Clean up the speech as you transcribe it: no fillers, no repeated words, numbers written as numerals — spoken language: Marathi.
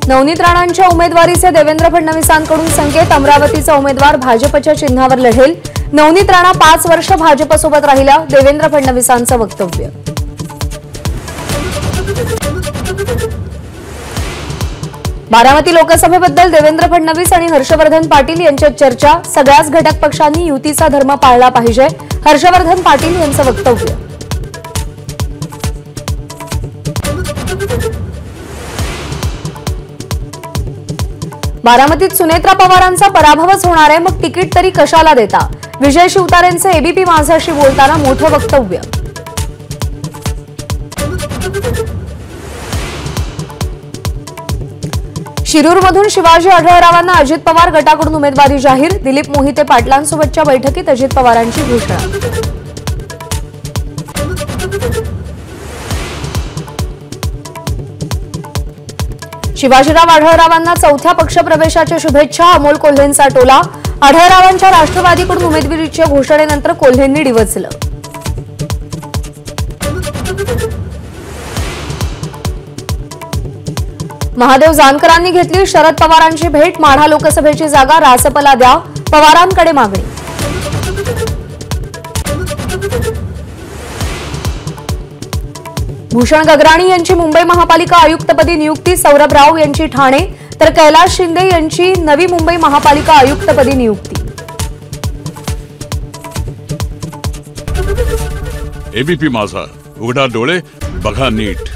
नवनीत राणांच्या उमेदवारीचे देवेंद्र फडणवीसांकडून संकेत। अमरावतीचा उमेदवार भाजपच्या चिन्हावर लढेल। नवनीत राणा 5 वर्ष भाजपसोबत राहिल्या, देवेंद्र फडणवीसांचं वक्तव्य। बारामती लोकसभेबद्दल देवेंद्र फडणवीस आणि हर्षवर्धन पाटील यांच्यात चर्चा। सगळ्याच घटक पक्षांनी युतीचा धर्म पाळला पाहिजे, हर्षवर्धन पाटील यांचं वक्तव्य। बारामतीत सुनेत्रा पवारांचा पराभवच होणार आहे, मग तिकीट तरी कशाला देता? विजय शिवतारेंचे एबीपी माझाशी बोलताना मोठं वक्तव्य। शिरूरमधून शिवाजी आढळरावांना अजित पवार गटाकडून उमेदवारी जाहीर। दिलीप मोहिते पाटलांसोबतच्या बैठकीत अजित पवारांची घोषणा। शिवाजीराव आढळरावांना चौथ्या पक्षप्रवेशाच्या शुभेच्छा। अमोल कोल्हेंचा टोला। आढळरावांच्या राष्ट्रवादीकडून उमेदवारीच्या घोषणेनंतर कोल्हेंनी डिवचलं। महादेव जानकरांनी घेतली शरद पवारांची भेट। माढा लोकसभेची जागा रासपला द्या, पवारांकडे मागणी। भूषण गगराणी यांची मुंबई महापालिका आयुक्तपदी नियुक्ती। सौरभ राव यांची ठाणे तर कैलास शिंदे यांची नवी मुंबई महापालिका आयुक्तपदी नियुक्ती। एबीपी माझा, उघडा डोळे बघा नीट।